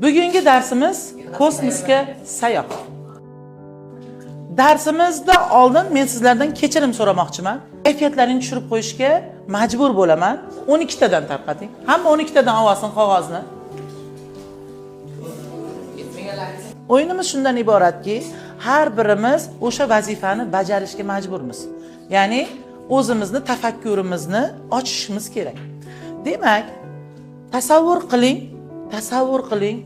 Bugungi darsimiz kosmosga sayohat. Darsimizda oldin men sizlardan kechirim so'ramoqchiman. Kayfiyatlaringni tushirib qo'yishga majbur bo'laman. 12 tadan tarqating. Hamma 12 tadan olsin qog'ozni. O'yinimiz shundan iboratki, har birimiz o'sha vazifani bajarishga majburmiz. Ya'ni o'zimizni tafakkurimizni ochishimiz kerak. Demak, tasavvur qiling.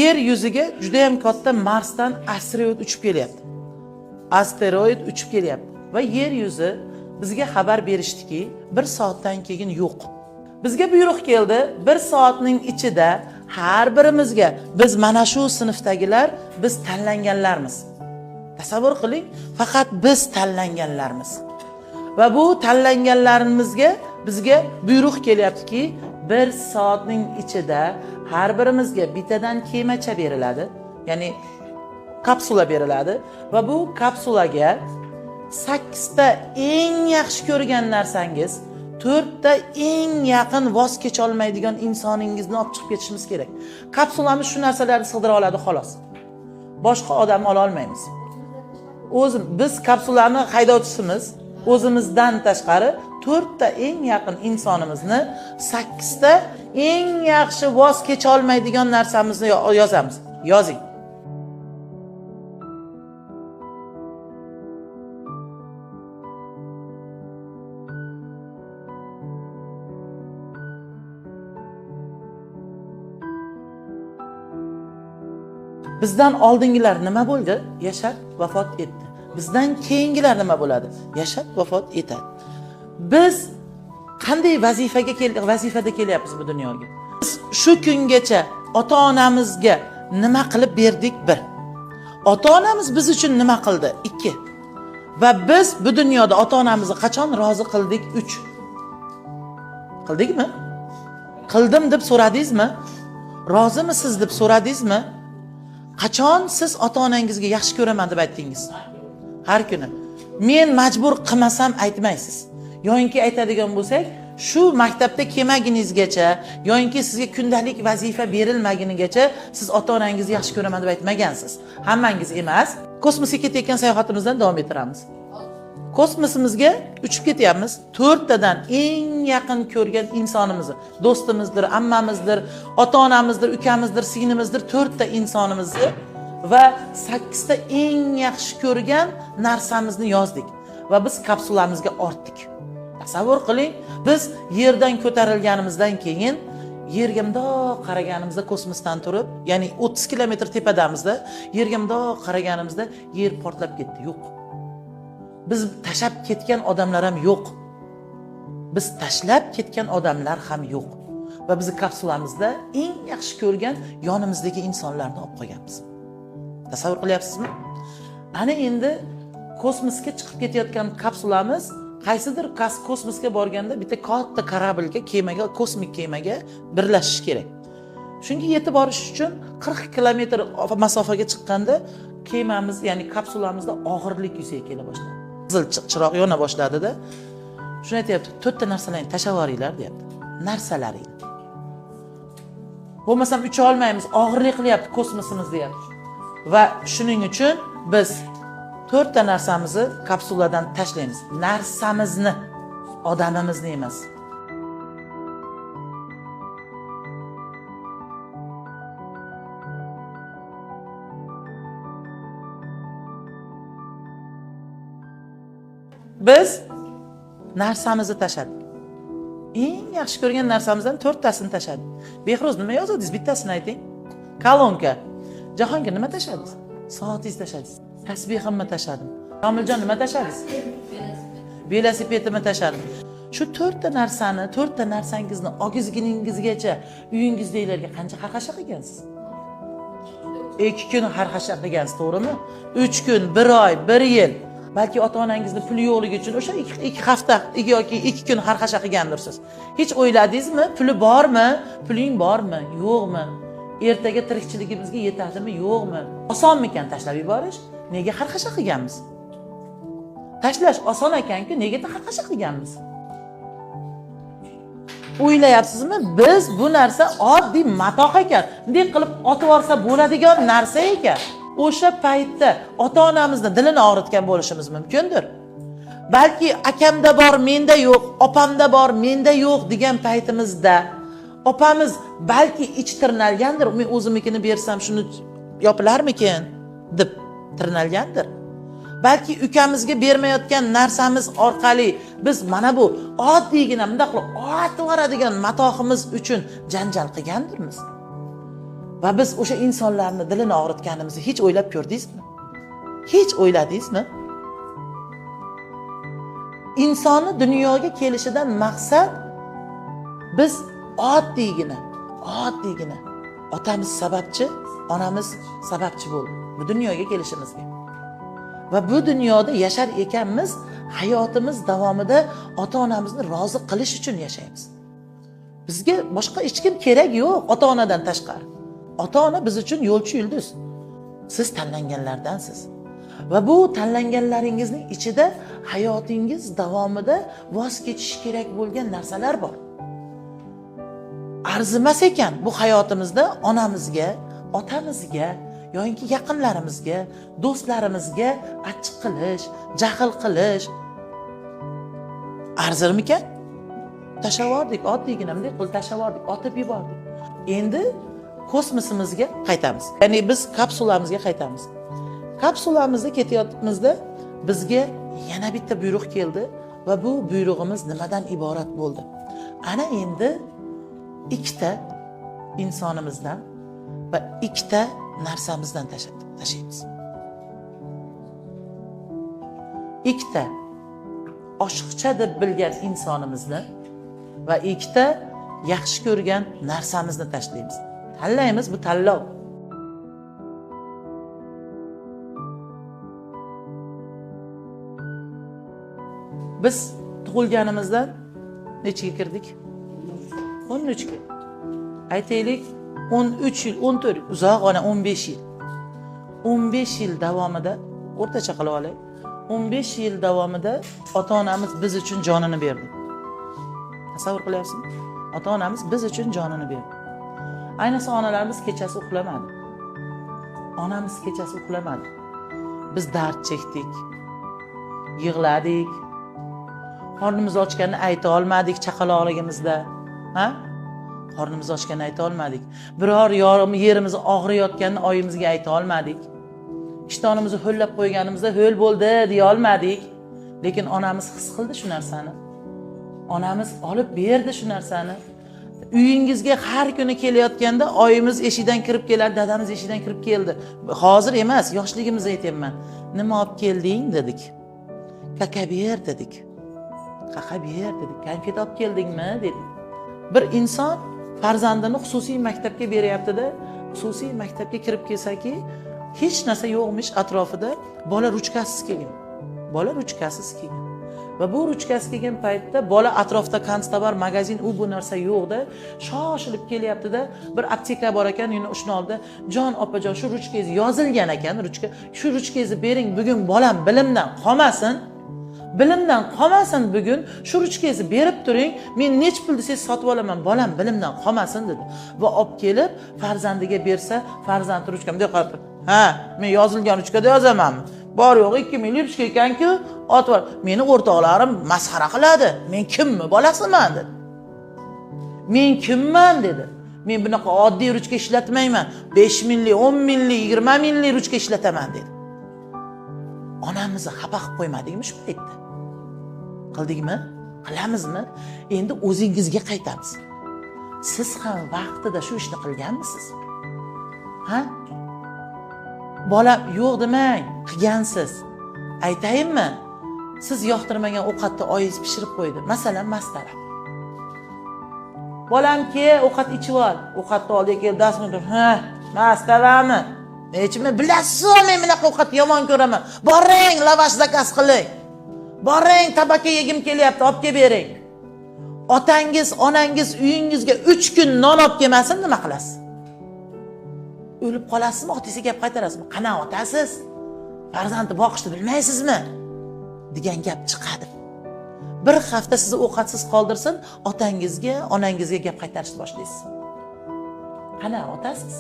Yer yuziga juda ham katta Marsdan asteroid uchib kelyapti. Va yer yuzi bizga xabar berishdiki, 1 soatdan keyin yo'q. Bizga buyruq keldi, 1 soatning ichida har birimizga biz mana shu sinfdagilar biz tanlanganlarmiz. Tasavvur qiling, faqat biz tanlanganlarmiz. Va bu tanlanganlarimizga bizga buyruq kelyaptiki, 1 soatning ichida har birimizga bittadan kemacha beriladi, ya'ni kapsula beriladi va bu kapsulaga 8 ta eng yaxshi ko'rgan narsangiz, 4 ta eng yaqin voz kecha olmaydigan insoningizni olib chiqib ketishimiz kerak. Kapsulamiz shu narsalarni sig'dira oladi xolos. Boshqa odam ola olmaymiz. Biz kapsulani haydovchisimiz, o'zimizdan tashqari 4 ta eng yaqin insonimizni 8 ta eng yaxshi voz kecha olmaydigan narsamizni yozamiz. Yozing. Bizdan oldingilar nima bo'ldi? Yashab vafot etdi. Bizdan keyingilar nima bo'ladi? Yashab vafot etadi. Biz qanday vazifada kelyapmiz bu dunyoga? Biz shu kungacha ota-onamizga nima qilib berdik? 1. Ota-onamiz biz uchun nima qildi? 2. Va biz bu dunyoda ota-onamizni qachon rozi qildik? 3. Qildikmi? Qildim deb so'radingizmi? Rozimisiz deb so'radingizmi? Qachon siz ota-onangizga yaxshi ko'raman deb aytdingiz? Har kuni. Men majbur qilmasam aytmaysiz. Yo'inki aytadigan bo'lsak, shu maktabda kelmaginizgacha, yo'inki sizga kundalik vazifa berilmagunigacha siz ota-onangizni yaxshi ko'raman deb aytmagansiz. Hammangiz emas. Kosmosga ketayotgan sayohatimizdan davom ettiramiz. Kosmosimizga uchib ketyapmiz. 4 tadan eng yaqin ko'rgan insonimizni, do'stimizdir, ammamizdir, ota-onamizdir, ukamizdir, singlimizdir, 4 ta insonimizni va 8 ta eng yaxshi ko'rgan narsamizni yozdik va biz kapsulamizga ortdik. Tasavvur qiling, biz yerdan ko'tarilganimizdan keyin yerga mundoq qaraganimizda kosmosdan turib, ya'ni 30 kilometr tepadamizda, yerga mundoq qaraganimizda yer portlab ketdi, yo'q. Biz tashlab ketgan odamlar ham yo'q. Biz tashlab ketgan odamlar ham yo'q. Va bizni kapsulamizda eng yaxshi ko'rgan yonimizdagi insonlarni olib qo'yganmiz. Tasavvur qilyapsizmi? Ana endi kosmosga chiqib ketayotgan kapsulamiz qaysidir kosmosga borganda bitta katta kорабльga, kemaga, kosmik kemaga birlashish kerak. Shunga yetib borish uchun 40 kilometr masofaga chiqqanda kemamiz, ya'ni kapsulamizda og'irlik yuzaga kela boshladi. Qizil chiroq yona boshladida, shuni aytayapti, 4 ta narsalarni tashlab yuboringlar, deyapti. Narsalaring. Bo'lmasam ucha olmaymiz, og'irlik qilyapti kosmosimiz, deyapti. Va shuning uchun biz 4 ta narsamizni kapsuladan tashlaymiz. Narsamizni, odamimizni emas. Biz narsamizni tashladik. Eng yaxshi ko'rgan narsamizdan 4 tasini tashladik. Behruz nima yozadingiz? Bittasini ayting. Kolonka. Jahongir nima tashladingiz? Soatingizni tashladingiz. Tasbihimni tashladim. Komiljon nima tashladingiz? Velosipedimni tashladim. Shu 4 ta narsani, 4 ta narsangizni ogizginingizgacha uyingizdagilarga qancha xarxasha qilgansiz? 2 kun xarxasha qilgansiz, to'g'rimi? 3 kun, 1 oy, 1 yil. Balki ota-onangizni puli yo'qligi uchun o'sha 2 hafta yoki 2 kun xarxasha qilgandirsiz. Hech o'yladingizmi? Puli bormi? Puling bormi? Yo'qmi? Ertaga tirikchiligimizga yetadimi? Yo'qmi? Osonmikan tashlab yuborish? Nega xarxasha qilganmiz? Tashlash oson ekan-ku, nega xarxasha qilganmiz? o'ylayapsizmi? Biz bu narsa oddiy matoh ekan. Bunday qilib otib yuborsa bo'ladigan narsa ekan. O'sha paytda ota-onamizni dilini og'ritgan bo'lishimiz mumkindir. Balki akamda bor, menda yo'q, opamda bor, menda yo'q degan paytimizda opamiz balki ichi tirnalgandir. Men o'zimnikini bersam shuni yopilarmikin deb tirnalgandir. Balki ukamizga bermayotgan narsamiz orqali biz mana bu oddiygina bunday qilib otib yuboradigan matohimiz uchun janjal qilgandirmiz. Va biz o'sha insonlarni dilini og'ritganimizni hech o'ylab ko'rdingizmi? Hech o'yladingizmi? İnsonni dunyoga kelishidan maqsad biz oddiygina otamiz sababchi, onamiz sababchi bo'ldi bu dunyoga kelishimizga. Va bu dunyoda yashar ekanmiz, hayotimiz davomida ota-onamizni rozi qilish uchun yashaymiz. Bizga boshqa hech kim kerak yo'q ota-onadan tashqari. Ota-ona biz uchun yo'lchi yulduz. Siz tanlanganlardansiz. Va bu tanlanganlaringizning ichida hayotingiz davomida voz kechish kerak bo'lgan narsalar bor. Arzimas ekan bu hayotimizda onamizga, otamizga, yoki yaqinlarimizga, do'stlarimizga achchiq qilish, jahl qilish arzirmikan? Tashavordik, oddiygina bunday qilib tashavordik, otib yubordik. Endi kosmosimizga qaytamiz. Ya'ni biz kapsulamizga qaytamiz. Kapsulamizda ketayotganimizda bizga yana bitta buyruq keldi va bu buyrug'imiz nimadan iborat bo'ldi? Ana endi ikkita insonimizdan va ikkita narsamizdan tashlaymiz. Ikkita oshiqcha deb bilgan insonimizni va ikkita yaxshi ko'rgan narsamizni tashlaymiz. Tanlaymiz, bu tanlov. Biz tug'ilganimizdan nechiga kirdik? 13 ga. Aytaylik 13 yil, 14 yil, uzoq ona 15 yil. 15 yil davomida o'rtacha qilib olay. 15 yil davomida ota-onamiz biz uchun jonini berdi. Tasavvur qilyapsizmi? Ota-onamiz biz uchun jonini berdi. Ayniqsa onalarimiz kechasi uxlamadi. Onamiz kechasi uxlamadi. Biz dard chekdik. Yig'ladik. Qornimiz ochganini ayta olmadik chaqaloqligimizda. Ha? Qornimiz ochganini ayta olmadik. Biror yerimiz og'riyotganini oyimizga ayta olmadik. Ishtonimizni ho'llab qo'yganimizda ho'l bo'ldi deya olmadik. Lekin onamiz his qildi shu narsani. Onamiz olib berdi shu narsani. Uyingizga har kuni kelayotganda oyimiz eshikdan kirib kelar, dadamiz eshikdan kirib keldi. Hozir emas, yoshligimizda aytayapman. Nima olib kelding dedik. Kaka ber dedik. Qaqa ber dedik. Konfet olib keldingmi dedik. Bir inson farzandini xususiy maktabga beryapti-da, xususiy maktabga kirib kelsaki, hech narsa yo'qmish atrofida, bola ruchkasiz kelgan. Bola ruchkasiz kelgan. Va bu ruchkasiz kelgan paytda bola atrofda konstabar, magazin, u bu narsa yo'qda, shoshilib kelyapti-da, bir apteka bor ekan, shuni oldi. Jon opajon, shu ruchkangiz yozilgan ekan, ruchka. Shu ruchkangizni bering, bugun bolam bilimdan qolmasin. Bilimdan qolmasin bugun, shu ruchkangizni berib turing, men nech pul desangiz sotib olaman, bolam bilimdan qolmasin dedi. Va olib kelib farzandiga bersa, farzand ruchka bunday qilib, ha, men yozilgan ruchkada yozamanmi? Bor yo'q 2000 ruchka ekan-ku, otib ol. Meni o'rtoqlarim masxara qiladi. Men kimmi, bolasiman dedi. Men kimman dedi. Men bunaqa oddiy ruchka ishlatmayman. 5 minglik, 10 minglik, 20 minglik ruchka ishlataman dedi. Onamizni xafa qilib qo'ymadikmi shu paytda? Qildikmi? Qilamizmi? Endi o'zingizga qaytamiz. Siz ham vaqtida shu ishni qilganmisiz? Ha? Bola yo'q demang, qilgansiz. Aytayinmi? Siz yoqtirmagan ovqatni oyingiz pishirib qo'ydi. Masalan, mastava. Bolam ovqat ichib ol. Ovqatni oldiga keldi, dasturga, ha, mastavami? Nechmi bilasizmi, men bunaqa ovqat yomon ko'raman. Boring, lavash zakaz qiling. Boring, tabaka yegim kelyapti, olib kelib bering. Otangiz, onangiz uyingizga 3 kun non olib kelmasin, nima qilasiz? O'lib qolasizmi, otasiga gap qaytarasizmi? Qana otasiz? Farzandni boqishni bilmaysizmi? degan gap chiqadi. bir hafta sizni ovqatsiz qoldirsin, otangizga, onangizga gap qaytarishni boshlaysiz. Qana otasiz?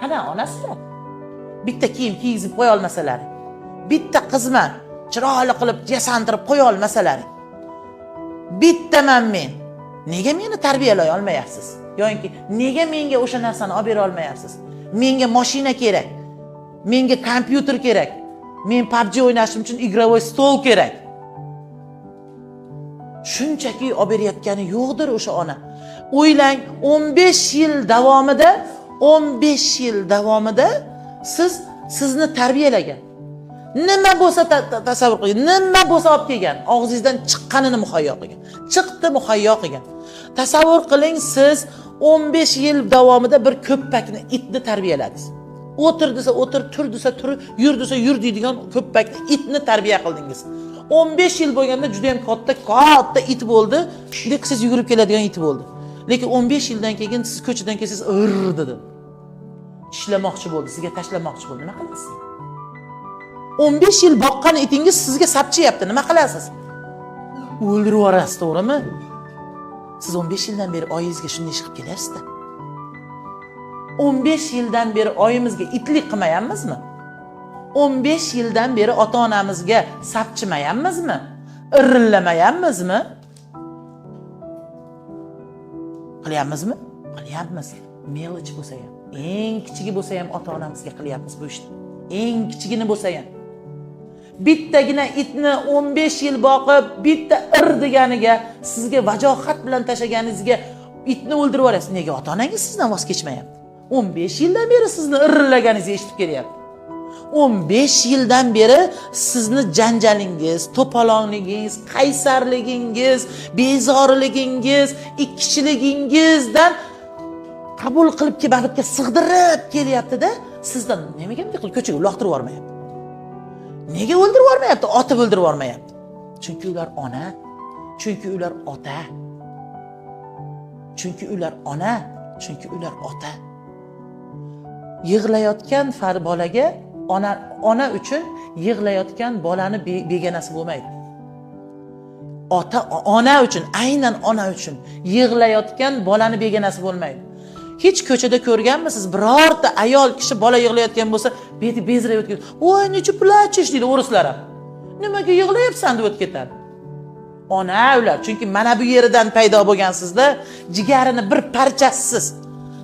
Qana onasiz? Bitta kiyim kiygizib qo'ya olmasalar, bitta qizman chiroyli qilib yasantirib qo'ya olmasalar, bittaman men. Nega meni tarbiyalay olmayapsiz? Yoki nega menga o'sha narsani olib bera olmayapsiz? Menga mashina kerak. Menga kompyuter kerak. Men PUBG o'ynashim uchun igrovoy stol kerak. Shunchaki olib berayotgani yo'qdir o'sha ona. O'ylang, 15 yil davomida sizni tarbiyalagan. Nima bo'lsa tasavvur qiling, nima bo'lsa olib kelgan, og'zingizdan chiqqanini muhayyo qilgan. Chiqdi muhayyo qilgan. Tasavvur qiling, siz 15 yil davomida bir ko'ppakni itni tarbiyaladingiz. O'tir desa o'tir, tur desa tur, yur desa yur deydigan ko'ppakni itni tarbiya qildingiz. 15 yil bo'lganda juda ham katta it bo'ldi. Shunday siz yugurib keladigan it bo'ldi. Lekin 15 yildan keyin siz ko'chadan kelsangiz dedi. Tishlamoqchi bo'ldi, sizga tashlamoqchi bo'ldi. Nima qilasiz? 15 yil boqqan itingiz sizga sapchiyapti. Nima qilasiz? O'ldirib yuborasiz, to'g'rimi? Siz 15 yildan beri oyingizga shunday ish qilib kelasizda. 15 yildan beri oyimizga itlik qilmayapmizmi? 15 yildan beri ota-onamizga sapchimayapmizmi? Irrillamayapmizmi? Qilyapmizmi? Qilyapmiz. Melish bo'lsa ham, eng kichigi bo'lsa ham ota-onamizga qilyapmiz bu ishni. Eng kichigini bo'lsa ham. Bittagina itni 15 yil boqib, bitta deganiga, sizga vajohat bilan tashaganingizga itni o'ldirib yuborasiz. Nega ota-onangiz sizdan voz kechmayapti? 15 yildan beri sizni irrilaganingizni eshitib kelyapti. 15 yildan beri sizni janjalingiz, to'polonligingiz, qaysarligingiz, bezoriligingiz, ikkishligingizdan qabul qilib kelibga sig'dirib kelyapti-da, sizdan nimaga bunday qilib ko'chaga uloqtirib yubormayapti? Nega o'ldirib yubormayapti? Otib o'ldirib yubormayapti. Chunki ular ona, chunki ular ota. Chunki ular ona, chunki ular ota. Yig'layotgan bolaga ona uchun yig'layotgan bolani begonasi bo'lmaydi. Ona uchun, aynan ona uchun yig'layotgan bolani begonasi bo'lmaydi. Hech ko'chada ko'rganmisiz, birorta ayol kishi bola yig'layotgan bo'lsa, beti bezrayib o'tib, "Voy, necha plachish" deydi o'rislar ham. Nimaga yig'layapsan deb o'tib ketadi. Ona ular, chunki mana bu yeridan paydo bo'lgansizda, jigarini bir parchasisiz.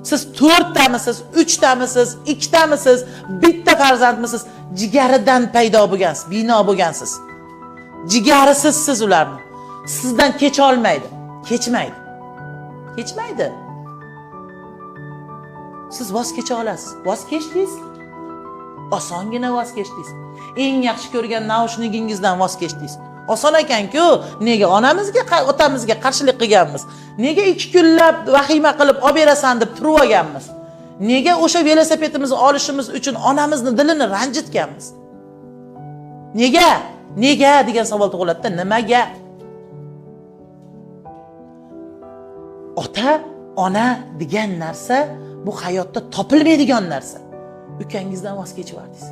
Siz 4 tamisiz, 3 tamisiz, 2 tamisiz, bitta farzandmisiz, jigaridan paydo bo'lgansiz, bino bo'lgansiz. Jigarisiz siz ularni. Sizdan kecha olmaydi, kechmaydi. Kechmaydi. Siz voz kecha olasiz. Voz kechdingiz? Osongina voz kechdingiz. Eng yaxshi ko'rgan naushnikingizdan voz kechdingiz. Oson ekan-ku, nega onamizga, otamizga qarshilik qilganmiz? Nega 2 kunlab vahima qilib olib berasan deb turib olganmiz? Nega o'sha velosipedimizni olishimiz uchun onamizni dilini ranjitganmiz? Nega? Nega degan savol tug'iladi-da, nimaga? Ota, ona degan narsa bu hayotda topilmaydigan narsa. Ukangizdan voz kechib yordingiz.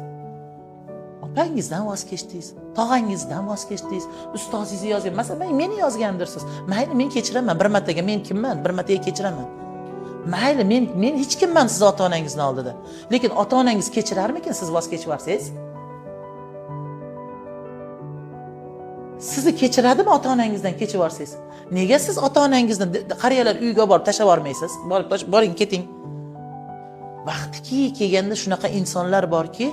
Opangizdan voz kechdingiz, tog'angizdan voz kechdingiz, ustozingizni yozgan. Masalan, meni yozgandirsiz. Mayli, men kechiraman, bir martaga men kimman? Bir martaga kechiraman. Mayli, men hech kimman siz ota-onangizning oldida. Lekin ota-onangiz kechirarmikin siz voz kechib yorsangiz? Sizni kechiradimi ota-onangizdan kechib yorsangiz? Nega siz ota-onangizni qariyalar uyiga borib tashlab yormaysiz? Boring, keting. Vaqtiki kelganda shunaqa insonlar borki,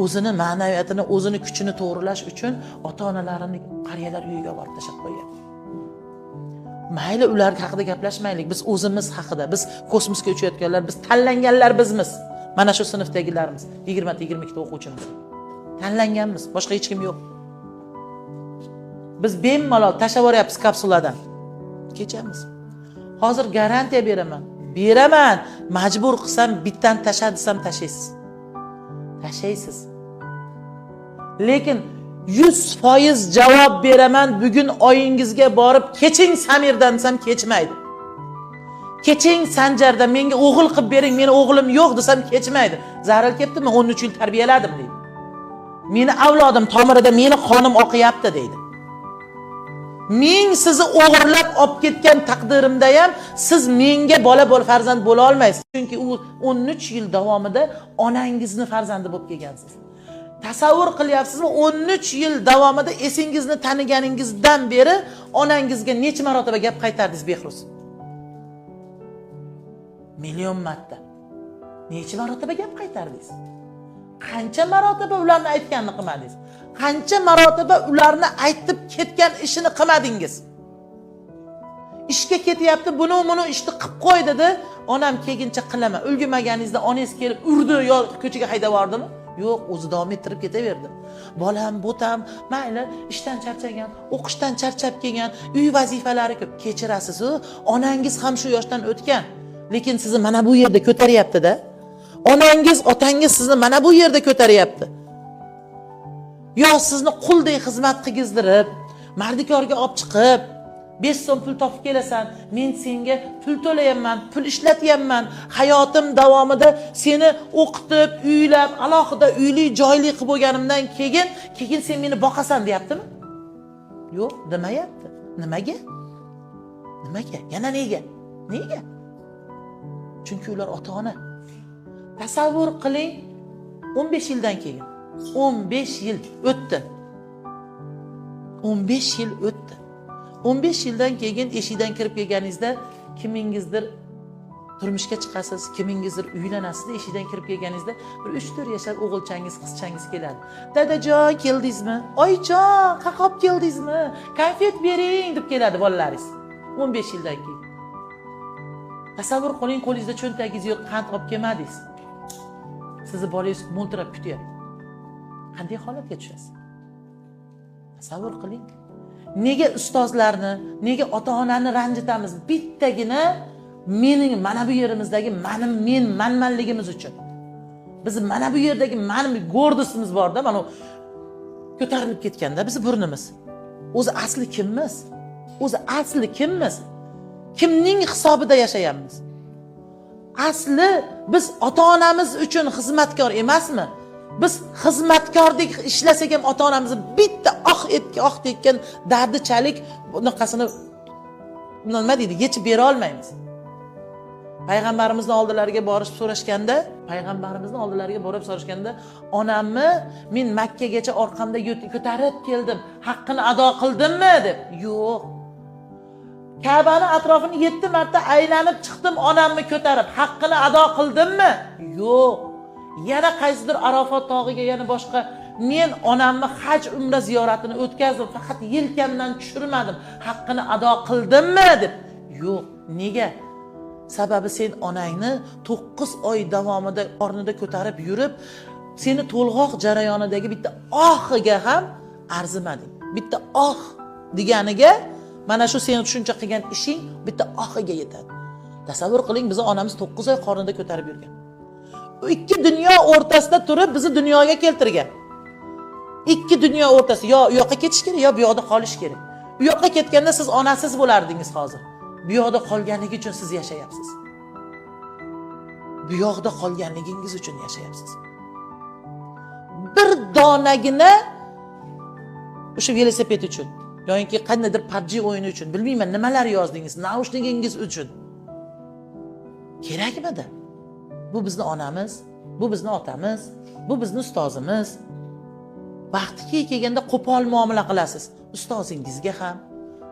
o'zini ma'naviyatini, o'zini kuchini to'g'rilash uchun ota-onalarini qariyalar uyiga borib tashlab qo'ygan. Mayli, ular haqida gaplashmaylik. Biz o'zimiz haqida, biz kosmosga uchayotganlar, biz tanlanganlar bizmiz. Mana shu sinfdagilarimiz, 20-22 ta o'quvchimiz. Tanlanganmiz, boshqa hech kim yo'q. Biz bemalol tashlab yuboryapmiz kapsuladan. Kechamiz. Hozir garantiya beraman. Majbur qilsam bittan tasha desam tashlaysiz. Tashlaysiz. Lekin 100% javob beraman. Bugun oyingizga borib keching Samirdan desam kechmaydi. Keching Sanjardan, menga o'g'il qilib bering, meni o'g'lim yo'q desam kechmaydi. Zarar kelibdimi? 13 yil tarbiyaladim deydi. Meni avlodim tomirida meni qonim oqyapti deydi. Men sizni o'g'irlab olib ketgan taqdirimda ham siz menga farzand bo'la olmaysiz. Chunki u 13 yil davomida onangizni farzandi bo'lib kelgansiz. Tasavvur qilyapsizmi? 13 yil davomida esingizni taniganingizdan beri onangizga necha marotaba gap qaytardingiz Behruz? Million marta. Necha marotaba gap qaytardingiz? Qancha marotaba ularni aytganini qilmadingiz? Qancha marotaba ularni aytib ketgan ishini qilmadingiz? Ishga ketyapti, buni ishni qilib qo'y dedi. Onam kelguncha qilaman. Ulgurmaganingizda onangiz kelib urdi yo ko'chaga haydab yubordimi? Yo'q, o'zi davom ettirib ketaverdi. Bolam, bo'tam, mayli, ishdan charchagan, o'qishdan charchab kelgan, uy vazifalari ko'p. Kechirasiz-ku, onangiz ham shu yoshdan o'tgan. Lekin sizni mana bu yerda ko'taryapti-da. Onangiz, otangiz sizni mana bu yerda ko'taryapti. Yo sizni quldek xizmat qilgizdirib, mardikorga olib chiqib, 5 so'm pul topib kelasan, men senga pul to'layapman, pul ishlatyapman, hayotim davomida seni o'qitib, uylab, alohida uyli, joyli qilib bo'lganimdan keyin sen meni boqasan deyaptimi? Yo'q, demayapti. Nimaga? Nimaga? Yana nega? Nega? Chunki ular ota-ona. Tasavvur qiling, 15 yildan keyin 15 yil o'tdi. 15 yil o'tdi. 15 yildan keyin eshikdan kirib kelganingizda kimingizdir turmushga chiqasiz, kimingizdir uylanasiz, eshikdan kirib kelganingizda bir 3-4 yashar o'g'ilchangiz, qizchangiz keladi. Dadajon, keldingizmi? Oyjon, qaqob keldingizmi? Konfet bering deb keladi bolalaringiz. 15 yildan keyin. Tasavvur qiling, qo'lingizda cho'ntagingiz yo'q, qand olib kelmadingiz. Sizni bolangiz mo'ltirab kutyapti. Qanday holatga tushasiz? Tasavvur qiling. Nega ustozlarni, nega ota-onani ranjitamiz? Bittagina mening mana bu yerimizdagi manmanligimiz uchun. Biz mana bu yerdagi gordisimiz bor-da, mana ko'tarilib ketganda biz burnimiz. O'zi asli kimmiz? O'zi asli kimmiz? Kimning hisobida yashayapmiz? Asli biz ota-onamiz uchun xizmatkor emasmi? Biz xizmatkordek ishlasak ham ota-onamizni bitta oq tekkan dardichalik bunaqasini nima deydi, yechib bera olmaymiz. Payg'ambarimizning oldilariga borib so'rashganda, onamni men Makkagacha orqamda ko'tarib keldim, haqqini ado qildimmi deb. Yo'q. Ka'bani atrofini 7 marta aylanib chiqdim onamni ko'tarib, haqqini ado qildimmi? Yo'q. Yana qaysidir Arafot tog'iga, yana boshqa men onamni haj umra ziyoratini o'tkazdim, faqat yelkamdan tushirmadim, haqqini ado qildimmi deb. Yo'q. Nega? Sababi sen onangni 9 oy davomida qornida ko'tarib yurib, seni to'lg'oq jarayonidagi bitta ohiga ham arzimading. Bitta deganiga mana shu seni shuncha qilgan ishing bitta ohiga yetadi. Tasavvur qiling, bizni onamiz 9 oy qornida ko'tarib yurgan. Ikki dunyo o'rtasida turib bizni dunyoga keltirgan. Ikki dunyo o'rtasi, yo u yoqqa ketish kerak, yo bu yoqda qolish kerak. U yoqqa ketganda siz onasiz bo'lardingiz hozir. Bu yoqda qolganligi uchun siz yashayapsiz. Bu yoqda qolganligingiz uchun yashayapsiz. Bir donagina o'sha velosiped uchun yoki qandaydir PUBG o'yini uchun, bilmayman nimalar yozdingiz, naushnigingiz uchun kerakmidi? Bu bizni onamiz, bu bizni otamiz, bu bizni ustozimiz. Vaqti kelganda qo'pol muomala qilasiz. Ustozingizga ham,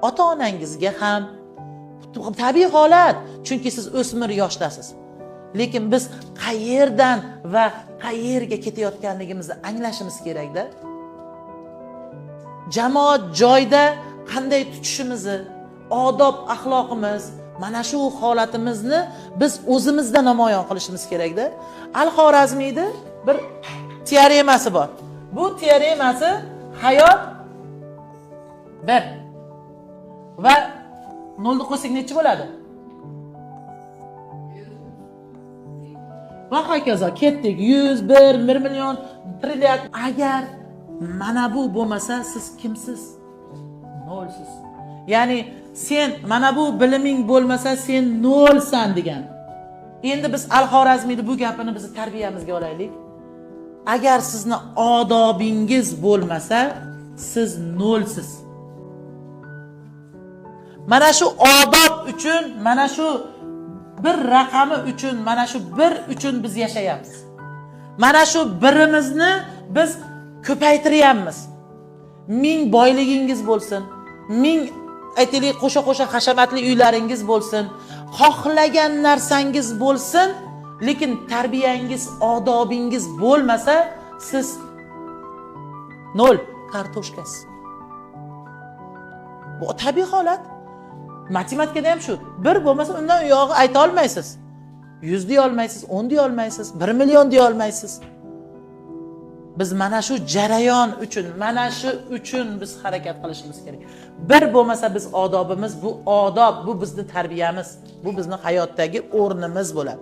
ota-onangizga ham. Tabiiy holat, chunki siz o'smir yoshdasiz. Lekin biz qayerdan va qayerga ketayotganligimizni anglashimiz kerak-da. Jamoat joyda qanday tutishimizni, odob axloqimiz, mana shu holatimizni biz o'zimizda namoyon qilishimiz kerak-da. Al-Xorazmiyda bir teoremasi bor. Bu teoremasi hayot 1 va 0 ni qo'ysak necha bo'ladi? Va hokazo ketdik. 100, 1 million, trilliard. Agar mana bu bo'lmasa siz kimsiz? Nolsiz. Ya'ni sen mana bu biliming bo'lmasa sen nolsan degan. Endi biz Al-Xorazmiyda bu gapini biz tarbiyamizga olaylik. Agar sizni odobingiz bo'lmasa, siz nolsiz. mana shu odob uchun, mana shu bir raqami uchun, mana shu bir uchun biz yashayapmiz. Mana shu birimizni biz ko'paytiryapmiz. 1000 boyligingiz bo'lsin, 1000 aytaylik qo'sha-qo'sha hashamatli uylaringiz bo'lsin, xohlagan narsangiz bo'lsin, lekin tarbiyangiz, odobingiz bo'lmasa, siz nol kartoshkasiz. Bu tabiiy holat. Matematikada ham shu. Bir bo'lmasa undan uyog'i ayta olmaysiz. 100 deya olmaysiz, 10 deya olmaysiz, 1 million deya olmaysiz. Biz mana shu jarayon uchun, mana shu uchun biz harakat qilishimiz kerak. Bir bo'lmasa biz odobimiz, bu odob, bu bizning tarbiyamiz, bu bizning hayotdagi o'rnimiz bo'ladi.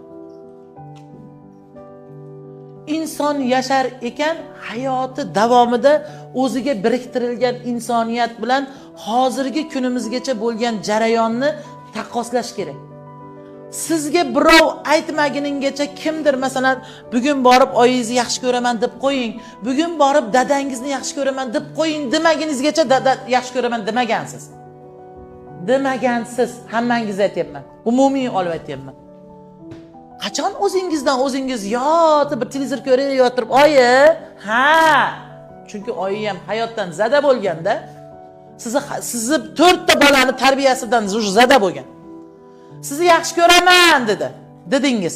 Inson yashar ekan, hayoti davomida o'ziga biriktirilgan insoniyat bilan hozirgi kunimizgacha bo'lgan jarayonni taqqoslash kerak. Sizga birov aytmaguninggacha kimdir masalan bugun borib oyingizni yaxshi ko'raman deb qo'ying, bugun borib dadangizni yaxshi ko'raman deb qo'ying demaginingizgacha dada yaxshi ko'raman demagansiz. Demagansiz, hammangizni aytyapman. Umumiy olib aytyapman. Qachon o'zingizdan o'zingiz yotib bir televizor ko'rayotib turib, "Oyi, ha." Chunki oyi ham hayotdan zada bo'lganda, sizni 4 ta bolani tarbiyasidan zada bo'lgan. Sizni yaxshi ko'raman dedingiz.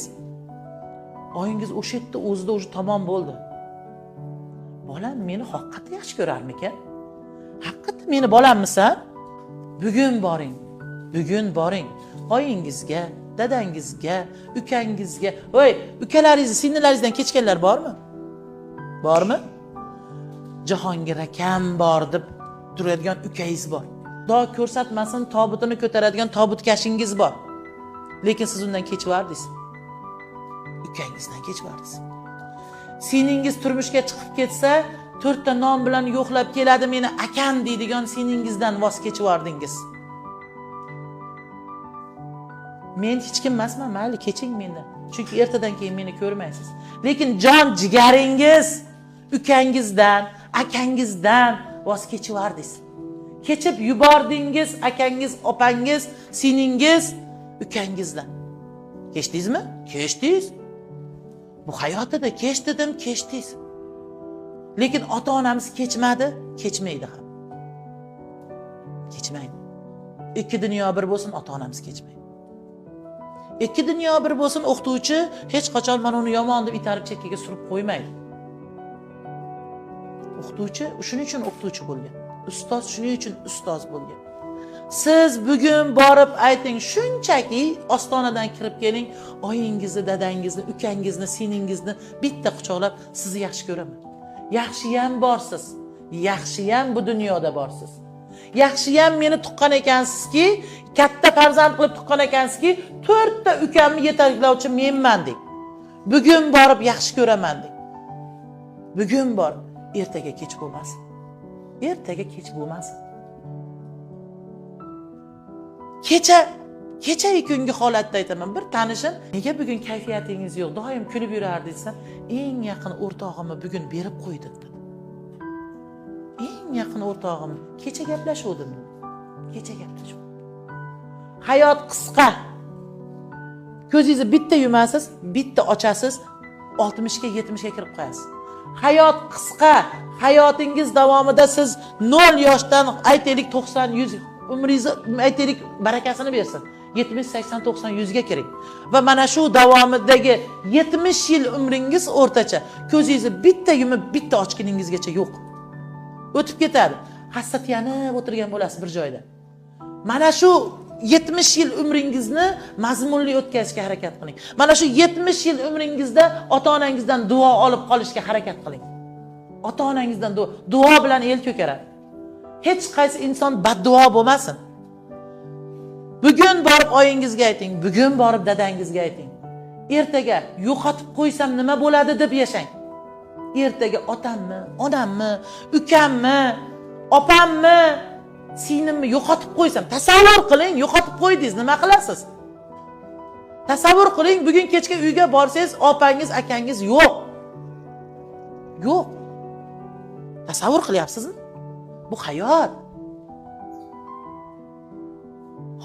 Oyingiz o'sha yerda o'zida tamom bo'ldi. Bolam meni haqiqatda yaxshi ko'rarmikan? Haqiqatda meni bolammisan? Bugun boring. Bugun boring. Oyingizga, dadangizga, ukangizga, voy, ukalaringiz, singillaringizdan kechganlar bormi? Bormi? Jahongir akam bor deb turadigan ukangiz bor. Xudo ko'rsatmasin, tobutini ko'taradigan tobutkashingiz bor. Lekin siz undan kechvardingiz. Ukangizdan kechvardingiz. Siningiz turmushga chiqib ketsa, 4 ta non bilan yo'qlab keladi meni akam deydigan siningizdan voz kechvardingiz. Men hech kim emasman, mayli keching mendan. Chunki ertadan keyin meni ko'rmaysiz. Lekin jon jigaringiz, ukangizdan, akangizdan voz kechvardingiz. Kechib yubordingiz akangiz, opangiz, siningiz, ukangizdan. Kechdingizmi? Kechdingiz. Bu hayotida kechdim, kechdingiz. Lekin ota-onamiz kechmadi, kechmaydi ham. Kechmaydi. Ikki dunyo bir bo'lsin, ota-onamiz kechmaydi. Ikki dunyo bir bo'lsin, o'qituvchi hech qachon men uni yomon deb itarib chekkaga surib qo'ymaydi. O'qituvchi shuning uchun o'qituvchi bo'lgan. Ustoz shuning uchun ustoz bo'lgan. Siz bugun borib ayting, shunchaki ostonadan kirib keling, oyingizni, dadangizni, ukangizni, siningizni bitta quchoqlab, sizni yaxshi ko'raman. Yaxshiyam borsiz. Yaxshiyam bu dunyoda borsiz. Yaxshiyam meni tuqqan ekansizki, katta farzand qilib tuqqan ekansizki, 4 ta ukamni yetaklovchi menman deng. Bugun borib yaxshi ko'raman deng. Bugun bor, ertaga kech bo'lmasin. Ertaga kech bo'lmasin. Kecha kungi holatda aytaman, bir tanishim, nega bugun kayfiyatingiz yo'q, doim kulib yurardingiz desam, eng yaqin o'rtog'imni bugun berib qo'ydi dedi. Eng yaqin o'rtog'im kecha gaplashuvdim. Kecha gaplashuvdim. Hayot qisqa. Ko'zingizni bitta yumasiz, bitta ochasiz, 60 ga 70 ga kirib qo'yasiz. Hayot qisqa. Hayotingiz davomida siz 0 yoshdan aytaylik 90, 100 umringizni aytaylik barakasini bersin. 70, 80, 90, 100 ga kiring. Va mana shu davomidagi 70 yil umringiz o'rtacha ko'zingizni bitta yumib, bitta ochganingizgacha yo'q. O'tib ketadi. Hasratlanib o'tirgan bo'lasiz bir joyda. Mana shu 70 yil umringizni mazmunli o'tkazishga harakat qiling. Mana shu 70 yil umringizda ota-onangizdan duo olib qolishga harakat qiling. Ota-onangizdan duo bilan el ko'karadi. Hech qaysi inson badduo bo'lmasin. Bugun borib oyingizga ayting, bugun borib dadangizga ayting. Ertaga yo'qotib qo'ysam nima bo'ladi deb yashang. Ertaga otammi, onammi, ukammi, opammi, sinimmi yo'qotib qo'ysam, tasavvur qiling, yo'qotib qo'ydingiz, nima qilasiz? Tasavvur qiling, bugun kechga uyga borsangiz, opangiz, akangiz yo'q. Yo'q. Tasavvur qilyapsizmi? Bu hayot.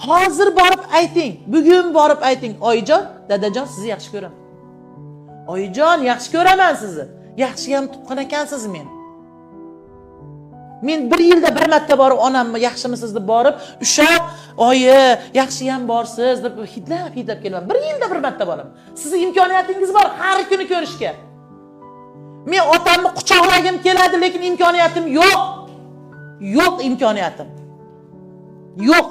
Hozir borib ayting, bugun borib ayting, oyijon, dadajon sizni yaxshi ko'raman. Oyijon, yaxshi ko'raman sizni. Yaxshi ham tuqqan ekansiz meni. Men bir yilda bir marta borib onamni yaxshimisiz deb borib, "Usha, oyi, yaxshi ham borsiz" deb hidlab kelaman. Bir yilda bir marta boraman. Sizning imkoniyatingiz bor har kuni ko'rishga. Men otamni quchoqlagim keladi, lekin imkoniyatim yo'q. Yo'q imkoniyatim. Yo'q.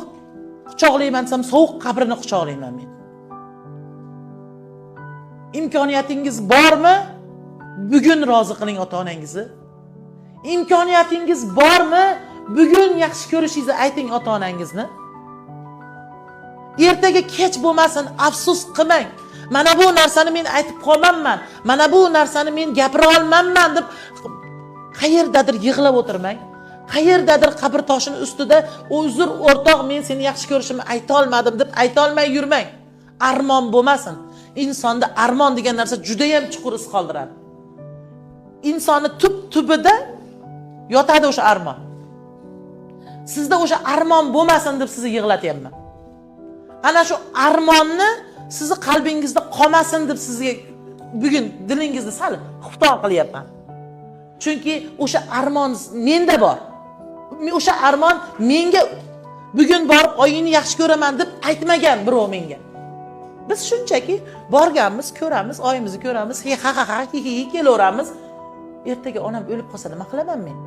Quchoqlayman desam, sovuq qabrini quchoqlayman men. İmkoniyatingiz bormi? Bugun rozi qiling ota-onangizni. İmkoniyatingiz bormi? Bugun yaxshi ko'rishingizni ayting ota-onangizni. Ertaga kech bo'lmasin, afsus qilmang. Mana bu narsani men aytib qolmanman. Mana bu narsani men gapira olmayman deb qayerdadir yig'lab o'tirmang. Qayerdadir qabr toshining ustida "Uzr o'rtoq, men seni yaxshi ko'rishimni ayta olmadim" deb ayta olmay yurmang. Armon bo'lmasin. İnsonda armon degan narsa juda ham chuqur iz qoldiradi. İnsonni tub-tubida yotadi o'sha armon. Sizda o'sha armon bo'lmasin deb sizni yig'latyapman. Ana shu armonni sizni qalbingizda qolmasin deb sizga bugun dilingizni sal xufton qilyapman. Chunki o'sha armon menda bor. O'sha armon menga bugun borib oyingni yaxshi ko'raman deb aytmagan birov menga. Biz shunchaki borganmiz, ko'ramiz, oyimizni ko'ramiz, ha kelaveramiz. Ertaga onam o'lib qolsa nima qilaman men?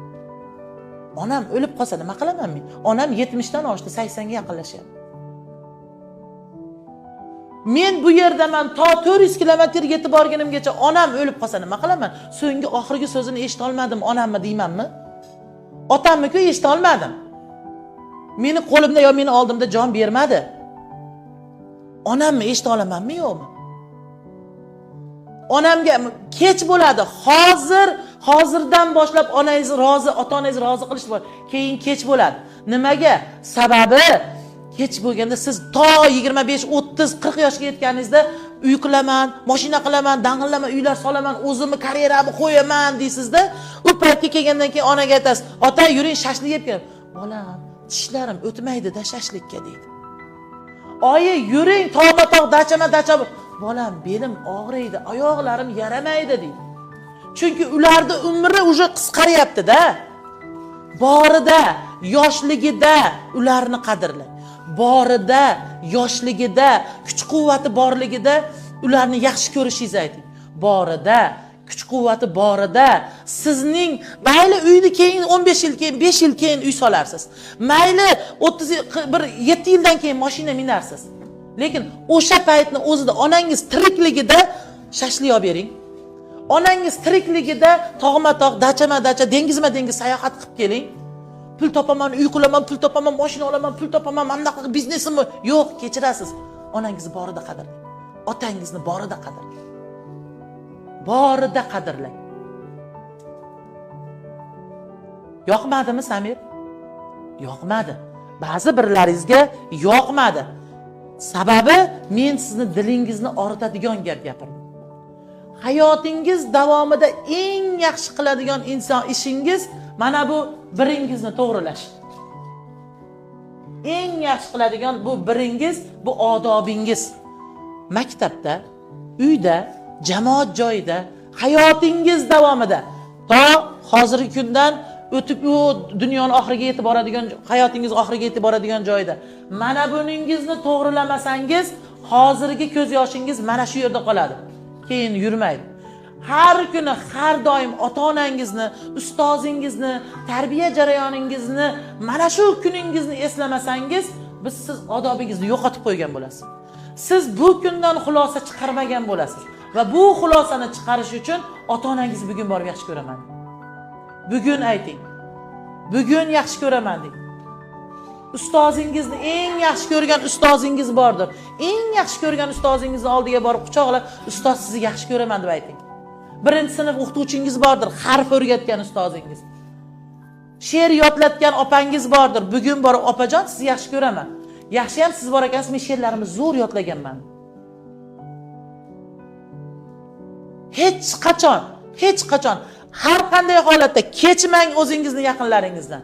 Onam o'lib qolsa nima qilaman men? Onam 70 dan oshdi, 80 ga yaqinlashyapti. Men bu yerdaman to 400 kilometr yetib borganimgacha onam o'lib qolsa nima qilaman? So'nggi oxirgi so'zini eshita olmadim onamni deymanmi? Otamni-ku eshita olmadim. Meni qo'limda yo meni oldimda jon bermadi. Onamni eshita olamanmi yo'qmi? Onamga kech bo'ladi. Hozirdan boshlab onangizni rozi, ota-onangizni rozi qilish bor. Keyin kech bo'ladi. Nimaga? Sababi kech bo'lganda siz to 25, 30, 40 yoshga yetganingizda uy qilaman, mashina qilaman, dang'illaman, uylar solaman, o'zimni karyeramni qo'yaman deysizda, u paytga kelgandan keyin onaga aytasiz, "Ota, yuring shashlik yeb kel." "Bolam, tishlarim o'tmaydi-da shashlikka" deydi. "Oyi, yuring, tog'ma-tog' dacha. Bolam, belim og'riydi, oyoqlarim yaramaydi" deydi. Chunki ularda umri уже qisqaryapti-da. Borida, yoshligida ularni qadrlang. Borida, yoshligida, kuch-quvvati borligida ularni yaxshi ko'rishingizni ayting. Borida, kuch-quvvati borida sizning mayli uyni keyin 15 yil keyin, 5 yil keyin uy solarsiz. Mayli 7 yildan keyin mashina minarsiz. Lekin o'sha paytni o'zida onangiz tirikligida shashlik olib bering. Onangiz tirikligida tog'ma-tog', dachama-dacha, dengizma-dengiz sayohat qilib keling. Pul topaman, uy qilaman, pul topaman, mashina olaman, pul topaman, mana bunaqa biznesimmi? Yo'q, kechirasiz. Onangizni borida qadrlang. Otangizni borida qadrlang. Borida qadrlang. Yoqmadimi, Samir? Yoqmadi. Ba'zi birlaringizga yoqmadi. Sababi men sizni dilingizni og'ritadigan gap gapirdim. Hayotingiz davomida eng yaxshi qiladigan inson ishingiz mana bu biringizni to'g'rilash. Eng yaxshi qiladigan bu biringiz, bu odobingiz. Maktabda, uyda, jamoat joyida, hayotingiz davomida to hozirgi kundan o'tib u dunyoning oxiriga yetib boradigan, hayotingiz oxiriga yetib boradigan joyda mana buningizni to'g'rilamasangiz, hozirgi ko'z yoshingiz mana shu yerda qoladi. Keyin yurmaydi. Har kuni, har doim ota-onangizni, ustozingizni, tarbiya jarayoningizni, mana shu kuningizni eslamasangiz, siz odobingizni yo'qotib qo'ygan bo'lasiz. Siz bu kundan xulosa chiqarmagan bo'lasiz va bu xulosani chiqarish uchun ota-onangizni bugun borib yaxshi ko'raman. Bugun ayting. Bugun yaxshi ko'raman deng. Ustozingizni eng yaxshi ko'rgan ustozingiz bordir. Eng yaxshi ko'rgan ustozingizni oldiga borib quchoqlab, "Ustoz, sizni yaxshi ko'raman" deb ayting. Birinchi sinf o'qituvchingiz bordir, harf o'rgatgan ustozingiz. She'r yodlatgan opangiz bordir. Bugun borib, "Opajon, sizni yaxshi ko'raman. Yaxshi ham siz bor ekansiz, men she'rlarimni zo'r yodlaganman." Hech qachon har qanday holatda kechmang o'zingizni yaqinlaringizdan.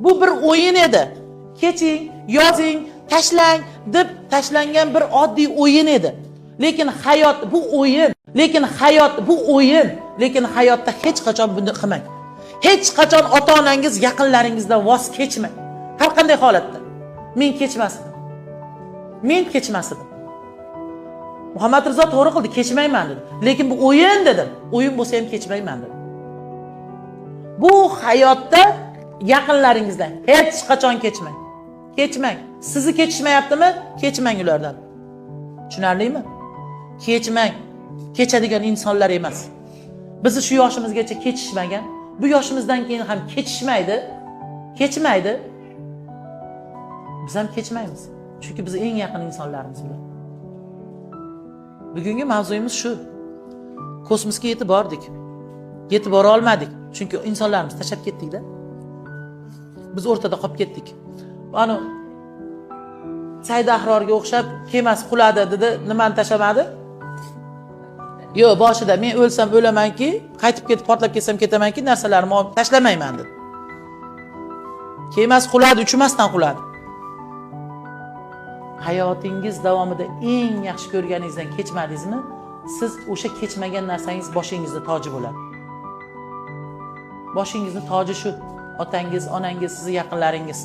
Bu bir o'yin edi. Keching, yozing, tashlang deb tashlangan bir oddiy o'yin edi. Lekin hayot bu o'yin. Lekin hayot bu o'yin. Lekin hayotda hech qachon buni qilmang. Hech qachon ota-onangiz, yaqinlaringizdan voz kechmang. Har qanday holatda. Men kechmasdim. Men kechmasdim. Muhammad Rizo to'g'ri qildi, kechmayman dedi. Lekin bu o'yin dedim. O'yin bo'lsa ham kechmayman dedim. Bu hayotda yaqinlaringizdan hech qachon kechmang. Kechmang. Sizni kechishmayaptimi? Kechmang ulardan. Tushunarlimi? Kechmang. Kechadigan insonlar emas. Bizni shu yoshimizgacha kechishmagan, bu yoshimizdan keyin ham kechishmaydi. Kechmaydi. Biz ham kechmaymiz. Chunki biz eng yaqin insonlarimiz ular. Bugungi mavzuyimiz shu. Kosmosga yetib bordik. Yetib bora olmadik. Chunki insonlarimiz tashlab ketdik-da. Biz o'rtada qolib ketdik. Ana Said Ahrorga o'xshab kemasi quladi dedi, nimani tashlamadi? Yo'q, boshida men o'lsam o'lamanki, qaytib ketib portlab ketsam ketamanki, narsalarimni olib tashlamayman dedi. Kemasi quladi, uchmasdan quladi. Hayotingiz davomida eng yaxshi ko'rganingizdan kechmadingizmi? Siz o'sha kechmagan narsangiz boshingizda toji bo'ladi. Boshingizning toji shu. Otangiz, onangiz, sizning yaqinlaringiz.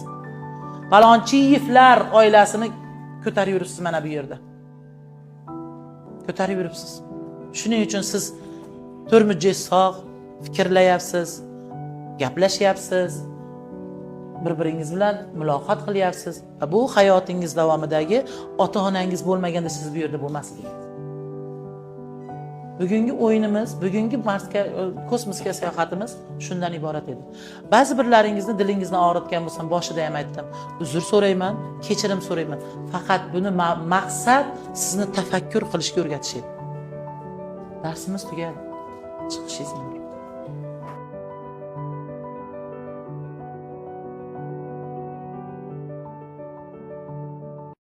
Palonchiyevlar oilasini ko'tarib yuribsiz mana bu yerda. Ko'tarib yuribsiz. Shuning uchun siz turmujongiz sog', fikrlayapsiz, gaplashyapsiz, bir-biringiz bilan muloqot qilyapsiz. Bu hayotingiz davomidagi ota-onangiz bo'lmaganda siz bu yerda bo'lmasdingiz. Bugungi o'yinimiz, bugungi Marsga, kosmosga sayohatimiz shundan iborat edi. Ba'zi birlaringizni dilingizdan og'ritgan bo'lsam, boshida ham aytdim. Uzr so'rayman, kechirim so'rayman. Faqat buni maqsad sizni tafakkur qilishga o'rgatish edi. Darsimiz tugadi. Chiqishingiz mumkin.